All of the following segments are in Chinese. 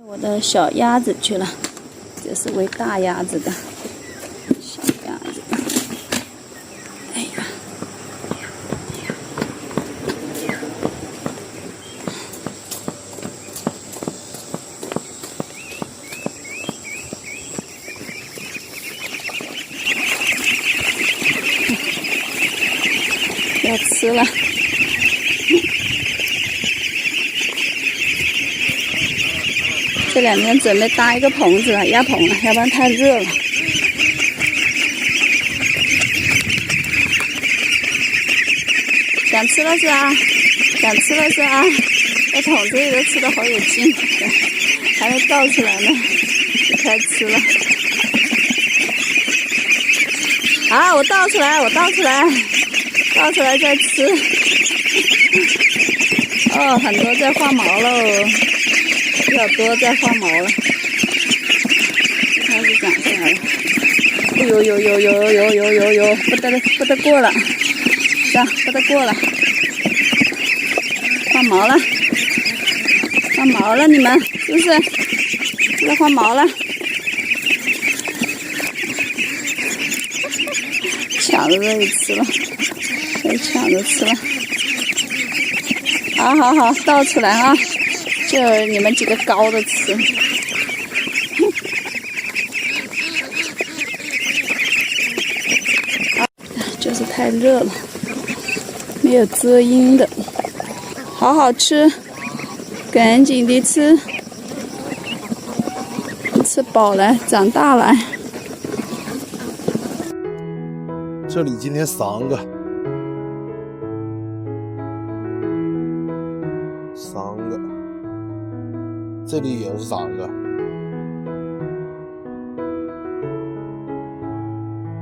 我的小鸭子去了，这是喂大鸭子的小鸭子。哎呀，要吃了。这两天准备搭一个棚子了，鸭棚了，要不然太热了。想吃了是啊，想吃了是啊，在桶子里都吃得好有劲，还没倒出来呢，就开始吃了。啊，我倒出来，倒出来再吃。哦，很多在换毛喽。比较多在换毛了，开始长出来了。有，不得过了，是吧？不得过了，换毛了，你们是不是？要换毛了，抢着这里吃了，被抢着吃了。好，倒出来啊！就你们几个高的吃，就是太热了，没有遮阴的，好好吃，赶紧的吃，吃饱了，长大了。这里今天3个。这里也是3个，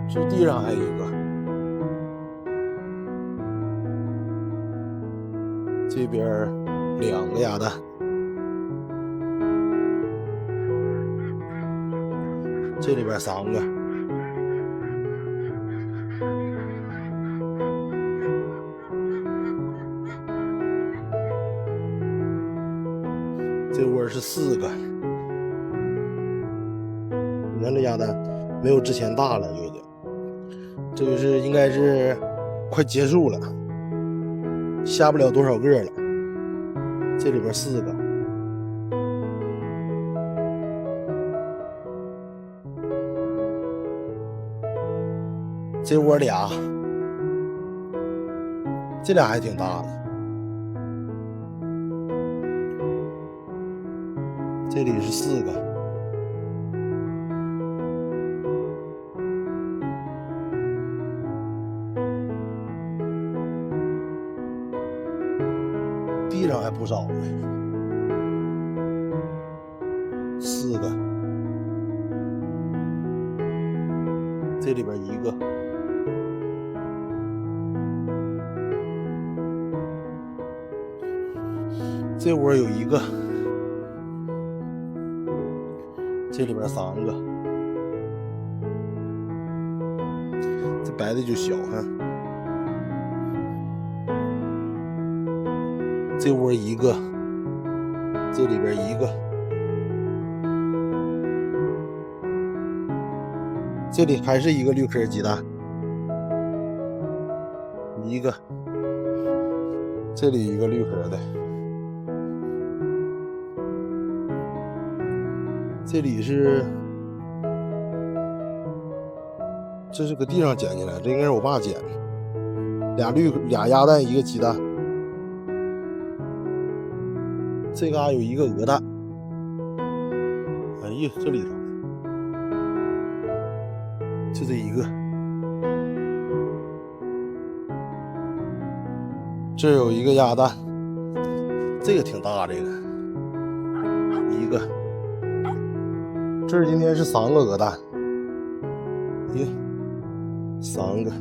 这地上还有一个，这边2个鸭蛋，这里边3个，这窝是4个，你看这鸭蛋没有之前大了，有点，这就是应该是快结束了，下不了多少个了。这里边4个，这窝俩，这俩还挺大的。这里是4个，地上还不少呢，4个，这里边1个，这窝有1个。这里边3个，这白的就小哈。这窝1个，这里边1个，这里还是1个绿壳鸡蛋，1个，这里1个绿壳的。这里是，这是搁地上捡起来，这应该是我爸捡的。俩鸭蛋，1个鸡蛋。这嘎有1个鹅蛋。哎呀，这里头就这1个。这有1个鸭蛋，这个挺大，这个1个。这今天是3个鹅蛋，咦，3个，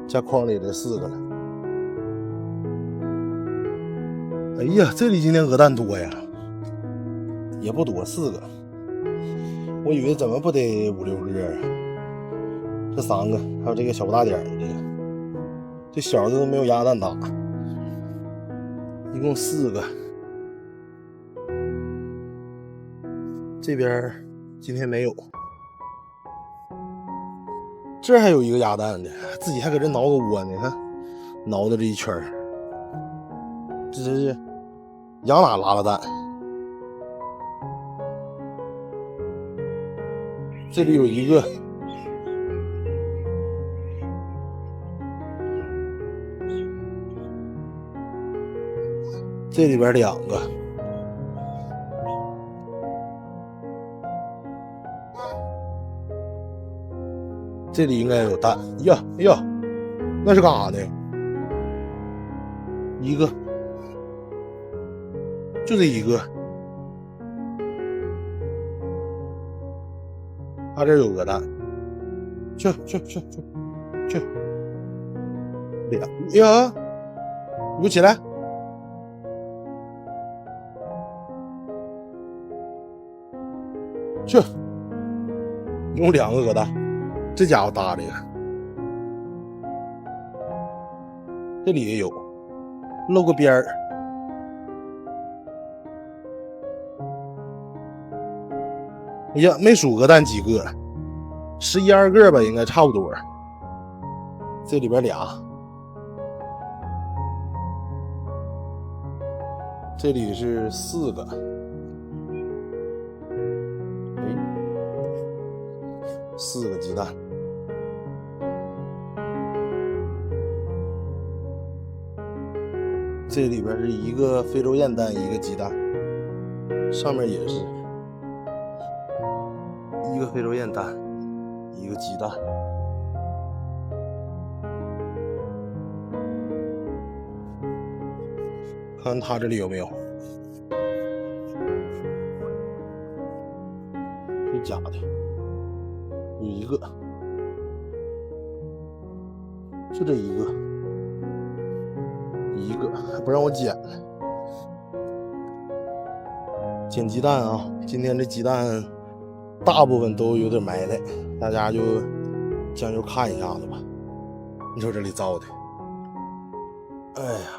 加筐里的4个了。哎呀，这里今天鹅蛋多呀，也不多，4个。我以为怎么不得5、6个啊？这3个，还有这个小不大点的这个，这小的都没有鸭蛋大，一共4个。这边今天没有。这还有一个鸭蛋的，自己还搁这挠个窝呢，看挠的这一圈儿，这是养哪拉了蛋？这里有一个，这里边2个，这里应该有蛋呀呀，那是干啥的？一个，就这一个。他这有个蛋，去2呀，你给我起来！去，用2个鹅蛋，这家伙大这个，这里也有，露个边儿。哎呀，没数鹅蛋几个，11、12个吧，应该差不多。这里边俩，这里是4个。4个鸡蛋。这里边是一个非洲雁蛋，一个鸡蛋，上面也是一个非洲雁蛋，一个鸡蛋。看看他这里有没有？这假的，有一个，就这一个，还不让我捡呢。捡鸡蛋啊！今天这鸡蛋大部分都有点埋汰，大家就将就看一下子吧。你说这里造的，哎呀，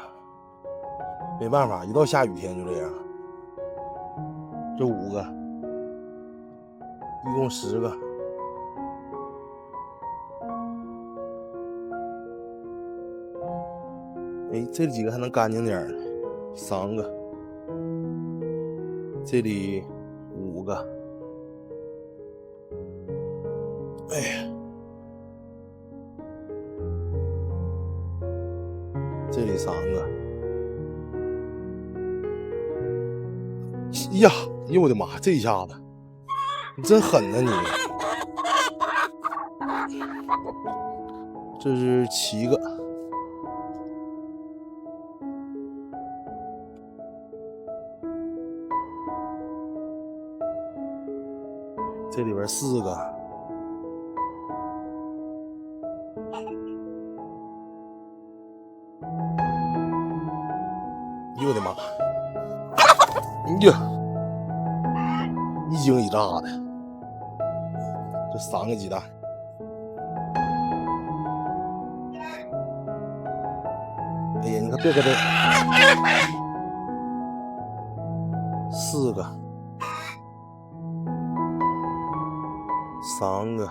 没办法，一到下雨天就这样。这5个，一共10个。哎，这几个还能干净点呢，3个。这里5个。哎呀，这里3个。呀，哎呦我的妈！这一下子，你真狠啊你！这是7个。这里边4个。哎呦我的妈！哎呀，一惊一乍的。这3个鸡蛋。哎呀，你看别搁这，4个。3个，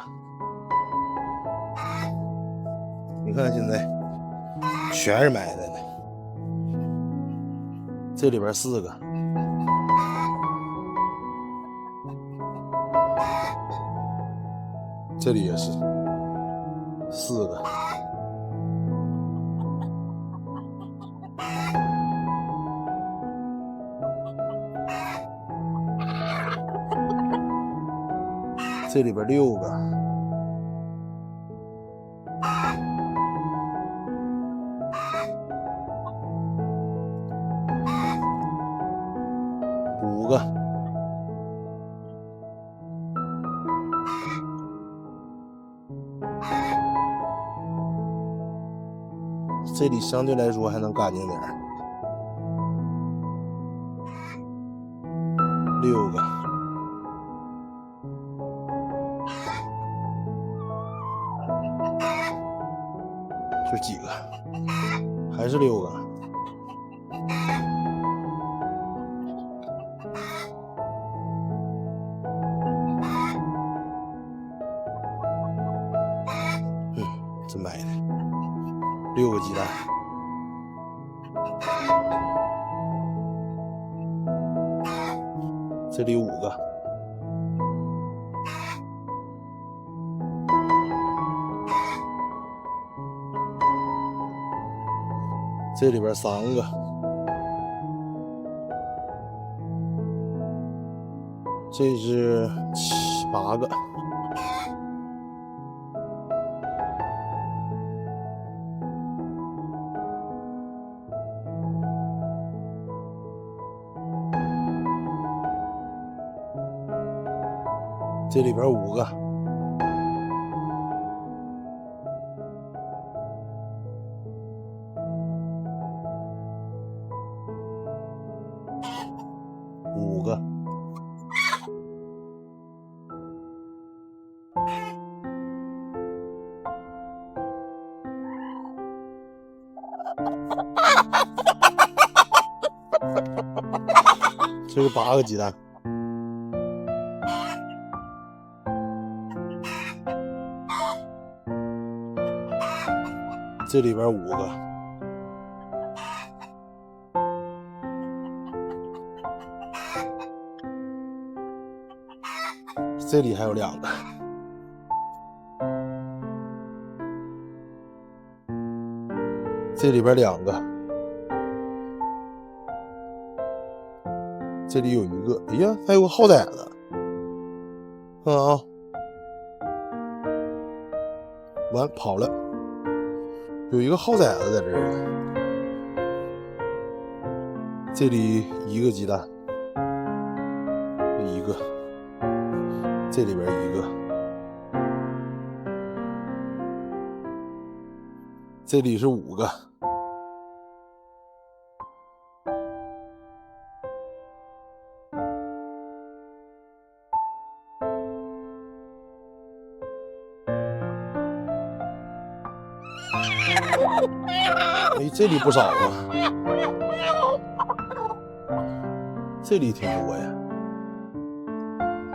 你看现在全是埋汰的。这里边4个，这里也是4个。这里边6个。5个。这里相对来说还能干净点。6个。就几个，还是6个。6个鸡蛋，这里5个，这里边3个，这是7、8个，这里边5个，5个，这是8个鸡蛋，这里边5个，这里还有2个，这里边2个，这里有1个，哎呀，还有个耗崽子，看啊，完跑了，有一个耗崽子在这儿，这里1个鸡蛋，1个，这里边1个，这里是5个，哎，这里不少啊，这里挺多呀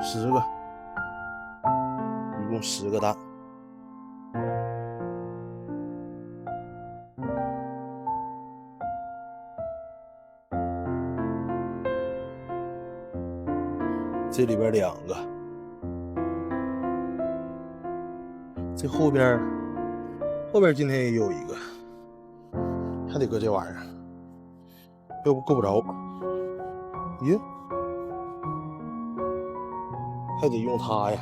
，10个，一共10个蛋。这里边2个，这后边今天也有1个，还得搁这玩意儿，要不够不着。咦，还得用它呀。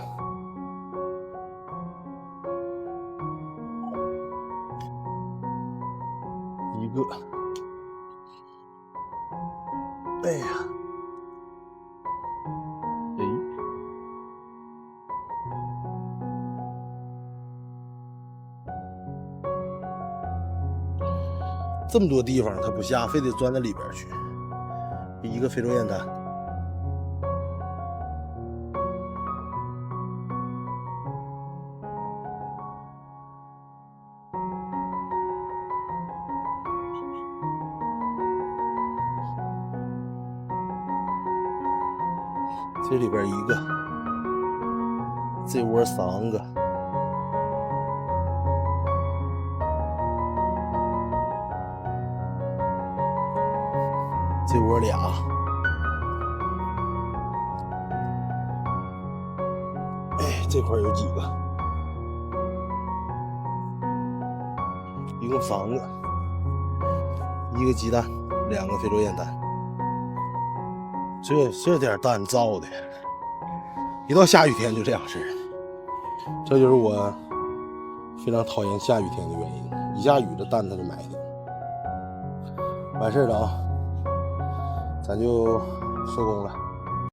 1个，哎呀。这么多地方它不下，非得钻到里边去。1个非洲雁蛋，这里边1个，这窝3个。这窝俩，哎，这块有几个？一共3个，1个鸡蛋，2个非洲雁蛋。这点蛋造的，一到下雨天就这样式。这就是我非常讨厌下雨天的原因，一下雨这蛋它就埋汰。完事儿了啊，咱就收工了。